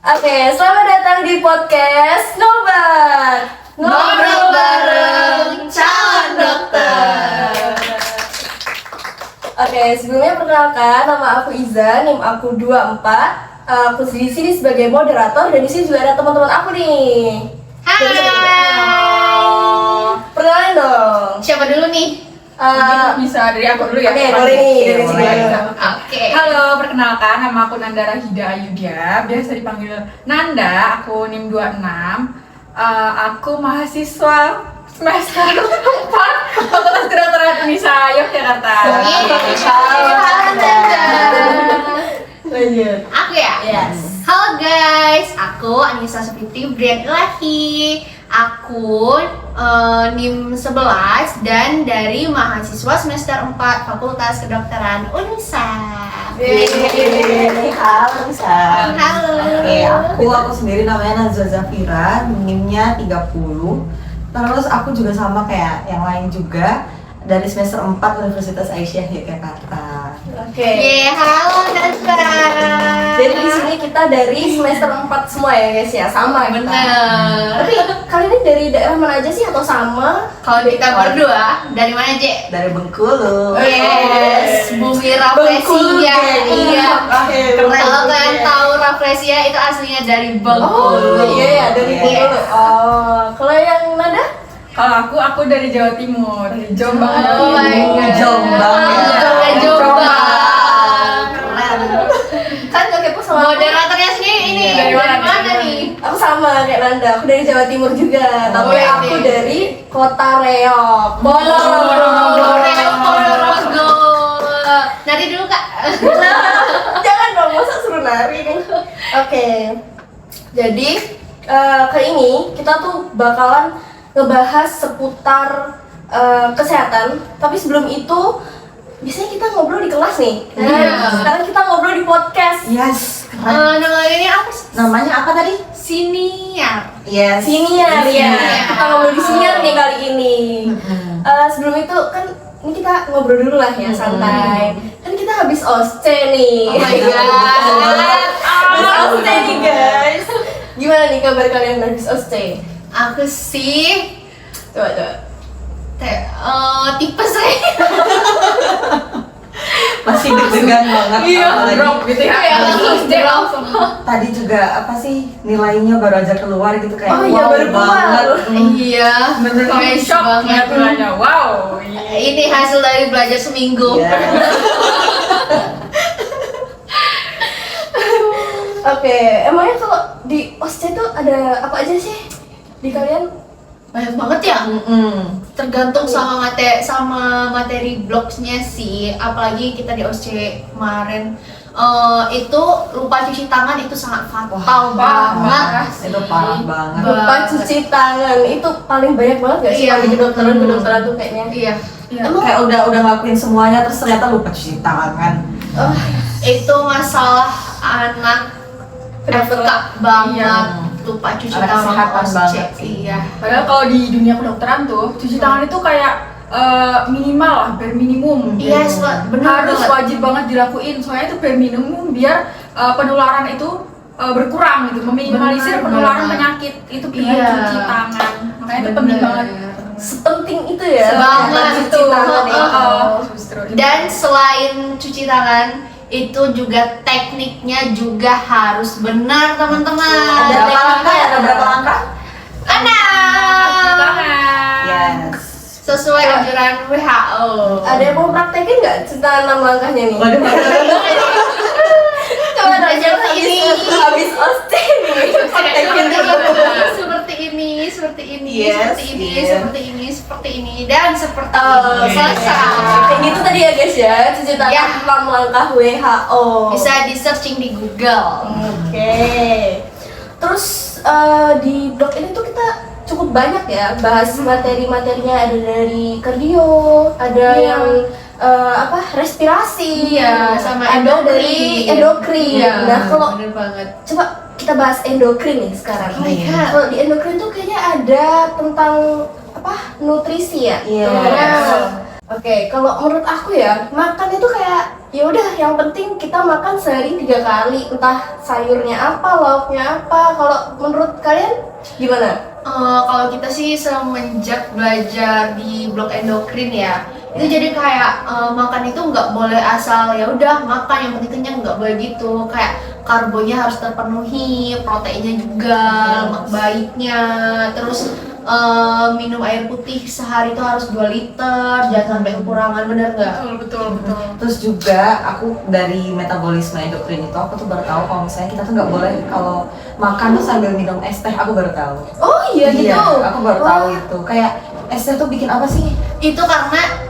Oke, selamat datang di podcast Nobar. Ngobrol bareng calon dokter. Oke, sebelumnya perkenalkan, nama aku Iza, NIM aku 24. Aku di sini sebagai moderator dan di sini juga ada teman-teman aku nih. Hai. Perkenalan dong. Siapa dulu nih? Bisa dari aku dulu ya. Oke, boleh nih dari sini. Oke. Halo, perkenalkan nama aku Nanda Rahida Ayudya, biasa dipanggil Nanda. Aku NIM 26. Aku mahasiswa semester 4 Fakultas Kedokteran Unisa Yogyakarta. Lanjut. Aku ya? Yes. Halo guys, aku Anissa Supiti Brian Ilahi. Aku NIM 11 dan dari mahasiswa semester 4 Fakultas Kedokteran Unisa. Halo Sa. Halo. Oke, aku sendiri namanya Nazwa Zafira, NIM-nya 30. Terus aku juga sama kayak yang lain juga dari semester 4 Universitas Aisyah Yogyakarta. Oke. Halo Nazwa. Jadi di sini kita dari semester 4 semua ya guys ya, sama kita. Bener. Tapi kalian ini dari daerah mana aja sih atau sama? Kalau kita berdua dari mana, Je? Dari Bengkulu. Yes, Bumi Rafflesia. Iya. Kalau kalian tahu Rafflesia itu aslinya dari Bengkulu. Oh iya ya, dari Bengkulu. Oh, kalau yang Nada? Kalau aku dari Jawa Timur, dari Jombang. Oh my God. Jombang ya. Jombang. Keren. Kan gak kepo sama Moderatornya sendiri ini Iya, dari dari mana mana? nih? aku sama kayak Nanda, aku dari Jawa Timur juga. Tapi iya, aku iya. dari Kota Reok, Ponorogo. Nari dulu Kak. Jangan dong, masa suruh nari nih. Oke. Jadi kali ini kita tuh bakalan ngebahas seputar kesehatan. Tapi sebelum itu biasanya kita ngobrol di kelas nih. Iya. Sekarang kita ngobrol di podcast. Yes, keren. Nama ini apa sih? Namanya apa tadi? Siniar. Yes. Siniar ya. Siniar. Kita ngobrol di siniar nih kali ini. Sebelum itu kan ini kita ngobrol dulu lah ya, santai. Kan kita habis OSCE nih. Oh my God. Habis OSCE nih guys. Gimana nih kabar kalian habis OSCE? Aku sih Coba. tipes saya. Masih deg-degan banget. apalagi drop gitu ya. Iya, langsung. tadi juga apa sih nilainya baru aja keluar gitu kayak Oh iya, wow baru keluar. banget. Iya, Bener-bener shock banget. ngeliat nilainya. Wow. Ini hasil dari belajar seminggu. Iya. Oke, emangnya kalau di OSCE tuh ada apa aja sih di kalian? Banyak banget ya. Tergantung sama materi blogsnya sih. Apalagi kita di OSCE kemarin itu lupa cuci tangan itu sangat fatal banget. Itu parah banget. Lupa cuci tangan itu paling banyak banget gak sih? Iya. Di kedokteran tuh kayaknya. Iya. Emang Kayak udah ngelakuin semuanya terus ternyata lupa cuci tangan. Itu masalah anak Kedokteran. banget. Iya. Lupa cuci Anak tangan kesehatan OSCE. banget sih. Iya. Padahal kalau di dunia kedokteran tuh cuci tangan itu kayak minimal lah, bare minimum. Iya, benar Harus banget. wajib banget dilakuin. Soalnya itu bare minimum biar penularan itu berkurang gitu, meminimalisir Benar penularan banget. penyakit itu dengan Iya. cuci tangan. Makanya itu penting banget. sepenting itu ya. Banget cuci itu. tangan itu. Justru. Dan selain cuci tangan, itu juga tekniknya juga harus benar teman-teman. Ada berapa langkah ya? Ada berapa langkah? Cuci Enam. Yes. Sesuai anjuran WHO. Ada yang mau praktekin nggak cerita 6 langkahnya nih? Waduh, Coba belajar ini. Habis OSCE nih. Praktekin dulu. Seperti ini, seperti ini, Yes, seperti ini, yes. seperti ini, seperti ini, dan seperti Oh, ini. Selesai. Kayak gitu tadi ya guys ya, cuci tangan Ya. 6 langkah WHO. Bisa di searching di Google. Oke. Terus di blog ini tuh kita cukup banyak ya, bahas materi-materinya, ada dari kardio, ada Iya. yang respirasi, Iya, sama ada dari endokrin. Iya, Nah, kalau bener banget. coba kita bahas endokrin nih sekarang. Oh my God. Kalau di endokrin tuh kayaknya ada tentang nutrisi ya. Iya. Nah, oke, kalau menurut aku ya, makan itu kayak ya udah yang penting kita makan sehari 3 kali, entah sayurnya apa, lauknya apa. Kalau menurut kalian gimana? Kalau kita sih semenjak belajar di blok endokrin ya, itu jadi kayak makan itu nggak boleh asal ya udah makan yang penting kenyang, nggak boleh gitu. Kayak karbonya harus terpenuhi, proteinnya juga, lemak baiknya, terus minum air putih sehari itu harus 2 liter, jangan sampai kekurangan, bener nggak? Betul. Terus juga aku dari metabolisme endokrin itu aku tuh baru tahu kalau misalnya kita tuh nggak boleh kalau makan tuh sambil minum es teh. Aku baru tahu. Oh iya gitu. Aku baru tahu itu. Kayak es teh tuh bikin apa sih? Itu karena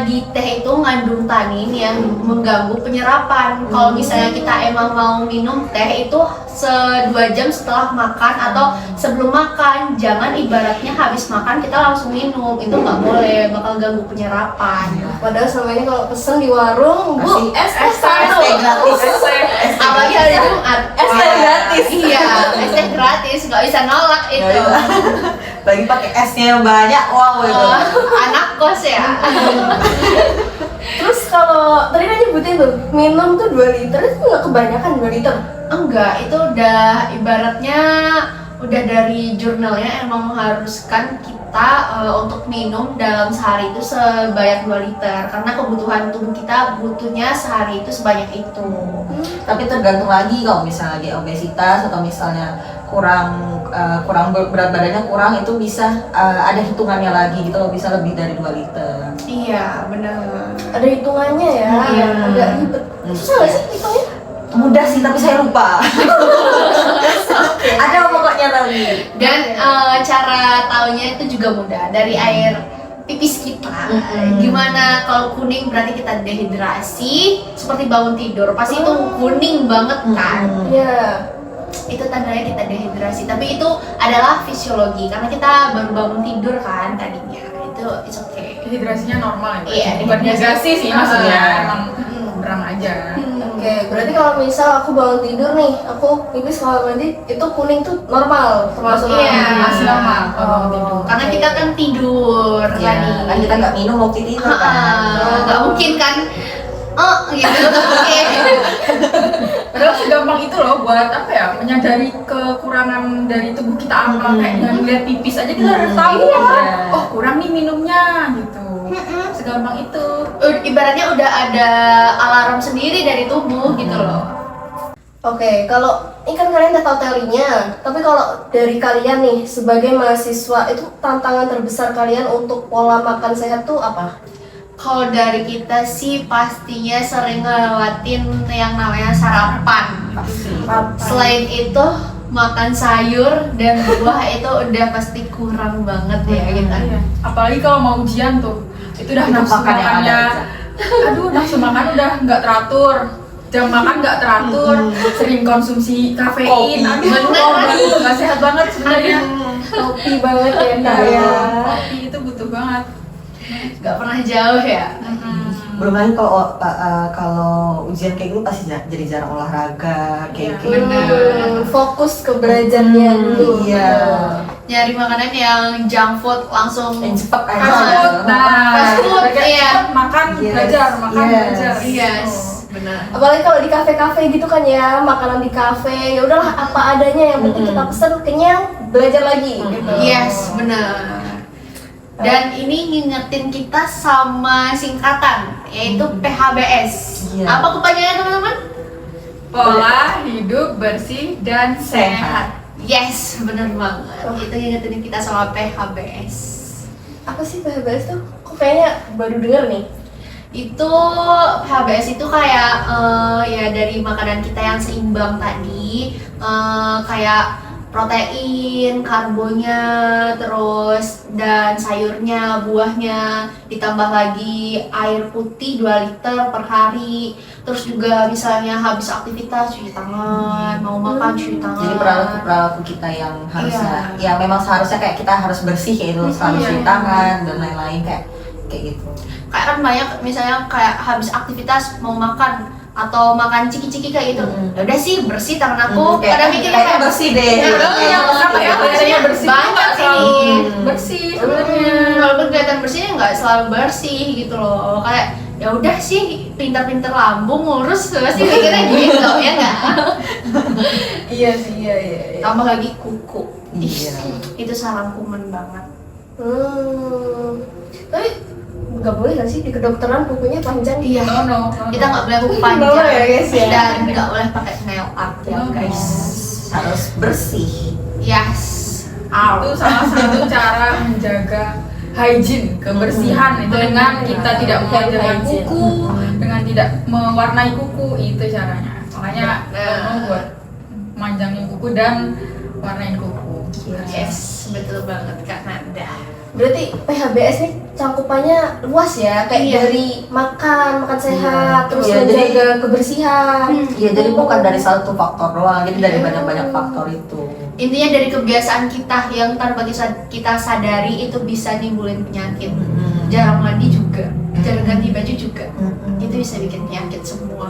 di teh itu ngandung tanin yang mengganggu penyerapan. Kalau misalnya kita emang mau minum teh itu 2 jam setelah makan atau sebelum makan, jangan ibaratnya habis makan kita langsung minum, itu nggak boleh, bakal ganggu penyerapan. Padahal selama ini kalau pesen di warung, Bu, es satu. teh gratis. Apalagi hari Jumat, Es teh gratis. Iya, es teh gratis, nggak bisa nolak itu. Lagi pakai esnya yang banyak, wow itu. Anak kos ya. Terus kalau tadi kan nyebutin tuh, minum tuh 2 liter itu nggak kebanyakan 2 liter. Enggak, itu udah ibaratnya udah dari jurnalnya emang mengharuskan kita untuk minum dalam sehari itu sebanyak 2 liter karena kebutuhan tubuh kita butuhnya sehari itu sebanyak itu. Tapi tergantung lagi kalau misalnya lagi obesitas atau misalnya kurang berat badannya kurang, itu bisa ada hitungannya lagi gitu loh, bisa lebih dari 2 liter. Iya, benar. Ada hitungannya ya, Iya. agak ribet. Susah nggak sih hitungnya? Mudah sih, tapi saya lupa. Ada pokoknya tadi. Dan cara taunya itu juga mudah dari air pipis kita. Gimana kalau kuning berarti kita dehidrasi, seperti bangun tidur pasti itu kuning banget kan. Iya. Itu tandanya kita dehidrasi, tapi itu adalah fisiologi karena kita baru bangun tidur kan tadinya. Itu it's okay. Dehidrasinya normal ya? Iya, Bukan dehidrasi sih maksudnya, emang kurang aja. Oke, berarti kalau misal aku bangun tidur nih, aku pipis kamar mandi, itu kuning tuh normal, termasuk Iya. Masih normal kalau bangun tidur. Karena kita kan tidur Ya, kan kita nggak minum waktu tidur kan. nggak mungkin kan gitu. Oke. Padahal segampang itu loh buat apa ya, menyadari kekurangan dari tubuh kita apa. Kayak dengan lihat pipis aja kita udah tahu Iya. oh kurang nih minumnya gitu. Segampang itu. Ibaratnya udah ada alarm sendiri dari tubuh gitu loh. Oke, kalau ini kan kalian udah tahu teorinya, tapi kalau dari kalian nih sebagai mahasiswa itu tantangan terbesar kalian untuk pola makan sehat tuh apa? Kalau dari kita sih pastinya sering ngelewatin yang namanya sarapan. Selain itu makan sayur dan buah itu udah pasti kurang banget ya kita. Iya. Apalagi kalau mau ujian tuh, itu udah Itu nafsu makan yang makannya. ada Aduh, nafsu makan udah nggak teratur. Jam makan nggak teratur, sering konsumsi kafein. Kopi. Aduh, Bener. nggak sehat banget sebenarnya. Kopi banget ya kak ya. Kopi itu butuh banget. Gak pernah jauh ya. Belum lagi kalau ujian kayak gitu pasti jadi jarang olahraga kayak gitu. Fokus ke belajarnya dulu. Iya. Nyari makanan yang junk food langsung Yang cepet aja. Fast food, Fast food, mereka iya. cepet makan, Yes, belajar, makan, yes. belajar. Yes, benar. Apalagi kalau di kafe-kafe gitu kan ya, makanan di kafe, ya udahlah apa adanya, yang penting kita pesen kenyang, belajar lagi gitu. Yes, benar. Dan ini ngingetin kita sama singkatan, yaitu PHBS. Iya. Apa kepanjangannya teman-teman? Pola hidup bersih dan sehat. Yes, benar banget. Itu ngingetin kita sama PHBS. Apa sih PHBS tuh? Kok kayaknya baru denger nih. Itu PHBS itu kayak ya dari makanan kita yang seimbang tadi, kayak protein, karbonya, terus dan sayurnya, buahnya, ditambah lagi air putih 2 liter per hari. Terus juga misalnya habis aktivitas cuci tangan, mau makan cuci tangan. Jadi perilaku kita yang harusnya, ya memang seharusnya kayak kita harus bersih ya itu, selalu cuci tangan dan lain-lain kayak gitu. Kayak kan banyak misalnya kayak habis aktivitas mau makan atau makan ciki-ciki kayak gitu. Ya udah sih bersih tangan aku. Pada mikirnya kayak bersih deh. Yang apa ya? Biasanya bersih banyak nggak selalu sih. bersih sebenarnya. Walaupun kelihatan bersihnya nggak selalu bersih gitu loh. Kayak ya udah sih pintar-pintar lambung ngurus pasti mikirnya gitu ya nggak? Iya sih, iya. Tambah lagi kuku. Iya. Itu sarang kuman banget. Tapi nggak boleh nggak sih di kedokteran kukunya panjang? Iya. No. Kita nggak boleh kuku Nggak panjang boleh ya, guys, ya? dan nggak boleh pakai nail art ya No. guys. Harus bersih. Yes. Itu salah satu cara menjaga hygiene, kebersihan itu dengan kita tidak memanjangkan Hygiene. kuku, dengan tidak mewarnai kuku, itu caranya. Makanya mau buat manjangin kuku dan warnain kuku. Yes, betul banget Kak Nanda. Berarti PHBS ini cakupannya luas ya, kayak Iya. dari makan sehat, terus Iya, jadi- menjaga kebersihan. Iya, jadi bukan dari satu faktor doang, jadi dari banyak-banyak faktor itu. Intinya dari kebiasaan kita yang tanpa kita sadari itu bisa nimbulin penyakit. Jarang mandi juga, jarang ganti baju juga. Itu bisa bikin penyakit semua.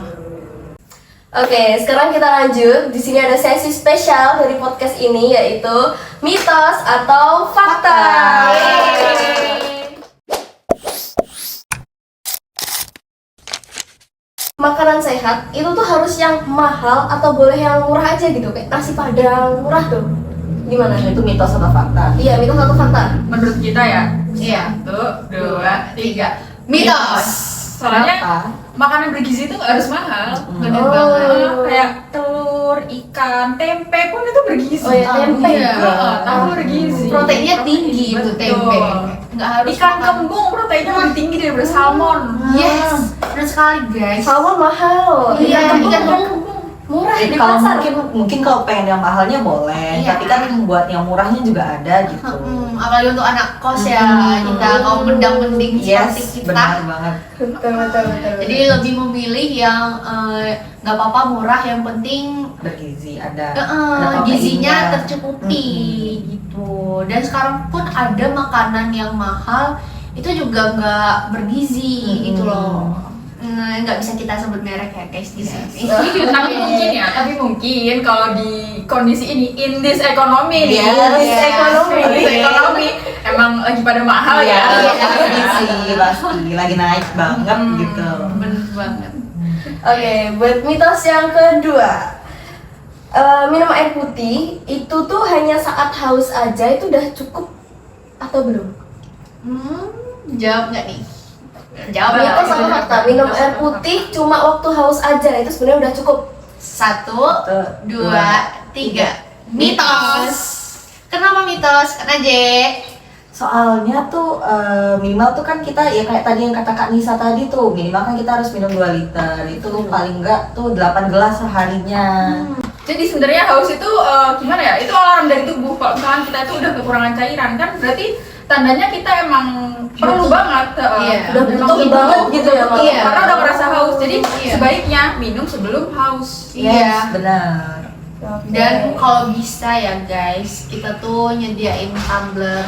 Oke, sekarang kita lanjut. Di sini ada sesi spesial dari podcast ini, yaitu mitos atau fakta. Yeay. Makanan sehat itu tuh harus yang mahal atau boleh yang murah aja gitu, kayak nasi padang murah tuh. Gimana? Itu mitos atau fakta? Iya, mitos atau fakta? Menurut kita ya, Iya. 1, 2, 3. Mitos. Soalnya Kenapa? makanan bergizi itu nggak harus mahal. Bener Oh. banget. Kayak telur, ikan, tempe pun itu bergizi. Oh ya, tempe. Iya. Tahu bergizi. Proteinnya tinggi itu Betul. tempe. Nggak harus Ikan makan. kembung proteinnya lebih tinggi daripada salmon. Yes, benar sekali guys. Salmon mahal. Iya, Ikan ikan kembung kembung. murah di Kalau pasar. mungkin kalau pengen yang mahalnya boleh, Iya. tapi kan buat yang murahnya juga ada gitu. Apalagi untuk anak kos ya, kita kaum mendang-mending Yes, seperti kita. benar banget. Betul. Jadi lebih memilih yang nggak apa-apa murah, yang penting Bergizi ada proteinnya. gizinya tercukupi gitu. Dan sekarang pun ada makanan yang mahal itu juga nggak bergizi gitu loh. Nggak bisa kita sebut merek ya guys di sini. Tapi mungkin kalau di kondisi ini in this economy nih, Iya, this economy. in this economy emang lagi pada mahal ya. Iya, bergizi pasti lagi naik banget gitu. Bener banget. Oke, buat mitos yang kedua, minum air putih itu tuh hanya saat haus aja, itu udah cukup atau belum? Jawab nggak nih? Jawab ya. Mitos atau fakta? Minum air putih cuma waktu haus aja, itu sebenarnya udah cukup. 1, 2, 3. Mitos. Kenapa mitos? Karena J. Soalnya tuh minimal tuh kan kita ya kayak tadi yang kata Kak Nisa tadi tuh, minimal kan kita harus minum 2 liter. Itu paling enggak tuh 8 gelas seharinya. Jadi sebenarnya haus itu gimana ya? Itu alarm dari tubuh. Kalau misalkan kita itu udah kekurangan cairan kan berarti tandanya kita emang perlu banget. Iya. Udah memang butuh banget gitu ya, Mak? Iya. Karena udah merasa haus. Jadi Iya. sebaiknya minum sebelum haus. Iya. Yes, benar. Dan kalau bisa ya guys, kita tuh nyediain tumbler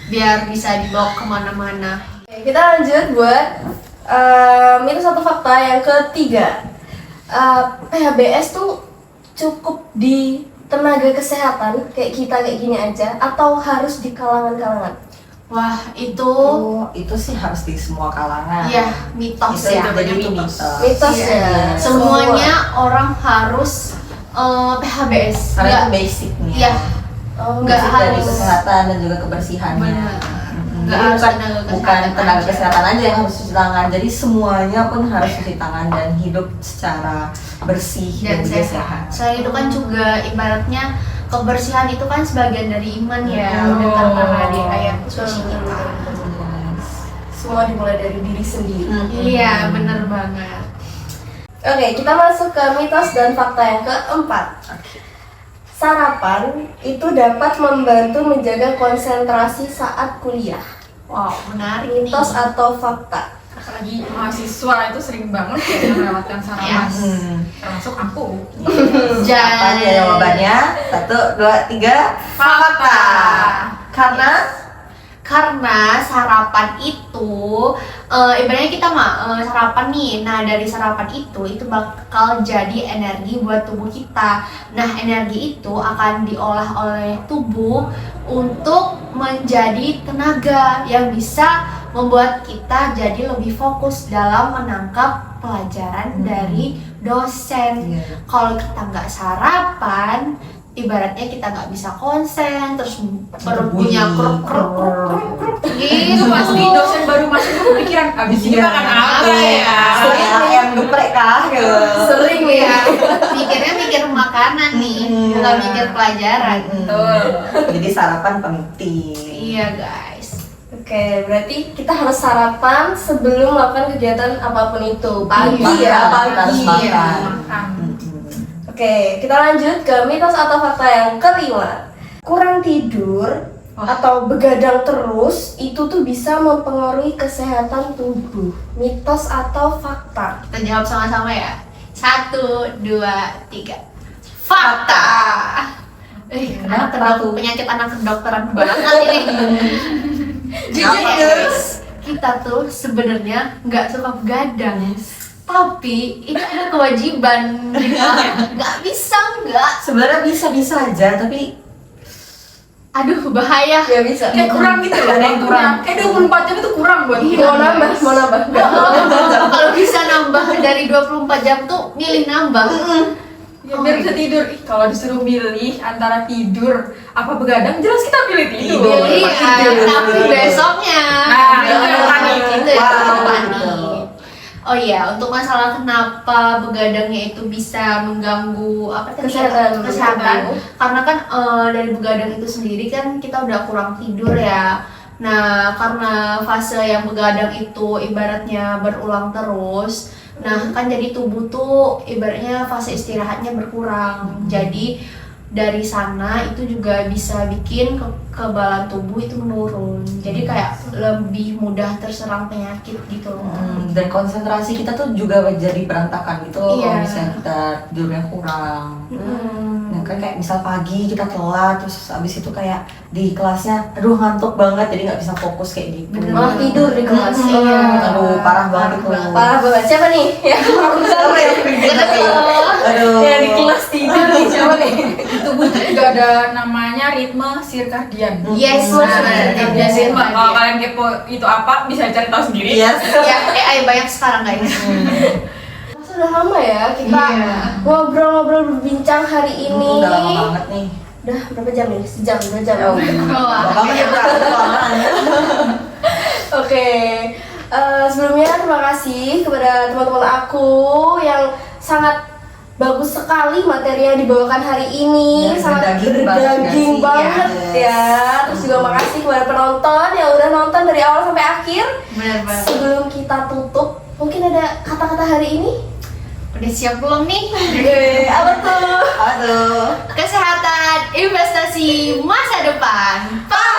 biar bisa dibawa kemana-mana. Oke, kita lanjut buat mitos atau fakta yang ketiga. PHBS tuh cukup di tenaga kesehatan kayak kita kayak gini aja atau harus di kalangan-kalangan? Wah, itu Itu sih harus di semua kalangan. ya mitos Itu ya. jadi Itu mitos. Mitos Iya. ya. Semuanya orang harus PHBS. Karena itu Nggak- basicnya. Iya. Oh, Nggak Basic dari harus. kesehatan dan juga kebersihannya. Benar. Jadi Nggak harus bukan tenaga tenaga aja. kesehatan aja yang harus cuci tangan, jadi semuanya pun harus cuci tangan dan hidup secara bersih Dan juga sehat. Selain itu kan juga ibaratnya kebersihan itu kan sebagian dari iman ya. Udah tertera di ayat suci kita. Semua dimulai dari diri sendiri. Iya, bener banget. Oke, kita masuk ke mitos dan fakta yang keempat. sarapan itu dapat membantu menjaga konsentrasi saat kuliah. Wow, menarik nih. Mitos atau fakta? Apalagi mahasiswa itu sering banget ya yang melewatkan sarapan. Yes. Termasuk aku. Apa ya jawabannya? 1, 2, 3. Fakta. Karena sarapan itu ibaratnya kita sarapan nih. Nah, dari sarapan itu bakal jadi energi buat tubuh kita. Nah, energi itu akan diolah oleh tubuh untuk menjadi tenaga yang bisa membuat kita jadi lebih fokus dalam menangkap pelajaran dari dosen. Iya. Kalau kita nggak sarapan, ibaratnya kita nggak bisa konsen, terus perut punya kruk Itu gitu. pasti dosen baru masuk ke pikiran, abis ini Iya. makan apa ya? Kayak ayam geprek kah gitu. Sering nih ya. Mikirnya mikir makanan nih, bukan mikir pelajaran. Betul. Jadi sarapan penting. Iya guys. Oke, berarti kita harus sarapan sebelum melakukan kegiatan apapun itu. Pagi Makan, ya, harus pagi. makan. Makan. Oke, kita lanjut ke mitos atau fakta yang kelima. Kurang tidur atau begadang terus itu tuh bisa mempengaruhi kesehatan tubuh. Mitos atau fakta? Kita jawab sama-sama ya. 1, 2, 3. Fakta. Kenapa tuh? Penyakit anak kedokteran banget ini. Jujur Kenapa ya tuh? guys, kita tuh sebenarnya nggak suka begadang. Tapi itu ada kewajiban, nggak bisa nggak. Sebenarnya bisa aja, tapi Aduh bahaya. Ya bisa. Kayak kurang gitu loh, Ada yang kurang. Kayak 24 jam itu kurang buat kita. Mau nambah, mau nambah. Kalau bisa nambah dari 24 jam tuh milih nambah. Ya, biar bisa tidur. Ih, kalau disuruh milih antara tidur apa begadang, jelas kita pilih tidur. Pilih Tidur. tapi besoknya. Nah, Itu itu yang panik. Itu yang Wow, panik. betul. Oh iya, untuk masalah kenapa begadangnya itu bisa mengganggu apa tadi? Kesehatan. Karena kan dari begadang itu sendiri kan kita udah kurang tidur ya. Nah, karena fase yang begadang itu ibaratnya berulang terus. Nah, kan jadi tubuh tuh ibaratnya fase istirahatnya berkurang. Jadi dari sana itu juga bisa bikin kekebalan tubuh itu menurun. Jadi kayak lebih mudah terserang penyakit gitu loh. dan konsentrasi kita tuh juga jadi berantakan gitu loh, Iya. kalau misalnya kita tidurnya kurang. Nah kan kayak misal pagi kita telat, terus abis itu kayak di kelasnya aduh ngantuk banget, jadi nggak bisa fokus kayak gitu. Bener. Malah tidur di kelas. Iya. Aduh parah banget itu. Parah banget. Siapa nih? Ya, Siapa yang bikin kayak aduh. yang di kelas tidur nih siapa nih? Tubuh itu juga ada namanya ritme sirkadian. Yes, Nah, Ritme sirkadian. Kalau kalian kepo itu apa, bisa cari tahu sendiri. Yes. Ya, AI banyak sekarang guys. Masa udah lama ya kita Iya. ngobrol-ngobrol berbincang hari ini. Udah lama banget nih. Udah berapa jam nih? Sejam, 2 jam. Oh, Bapak ya kelamaan. Oke, sebelumnya terima kasih kepada teman-teman aku yang sangat bagus sekali materi yang dibawakan hari ini, Ya, sangat berdaging banget berdaging sih, banget yes. ya. Terus juga makasih kepada penonton yang udah nonton dari awal sampai akhir. Benar banget. Sebelum kita tutup, mungkin ada kata-kata hari ini? Udah siap belum nih? Apa tuh? Aduh. Kesehatan, investasi masa depan. Bye.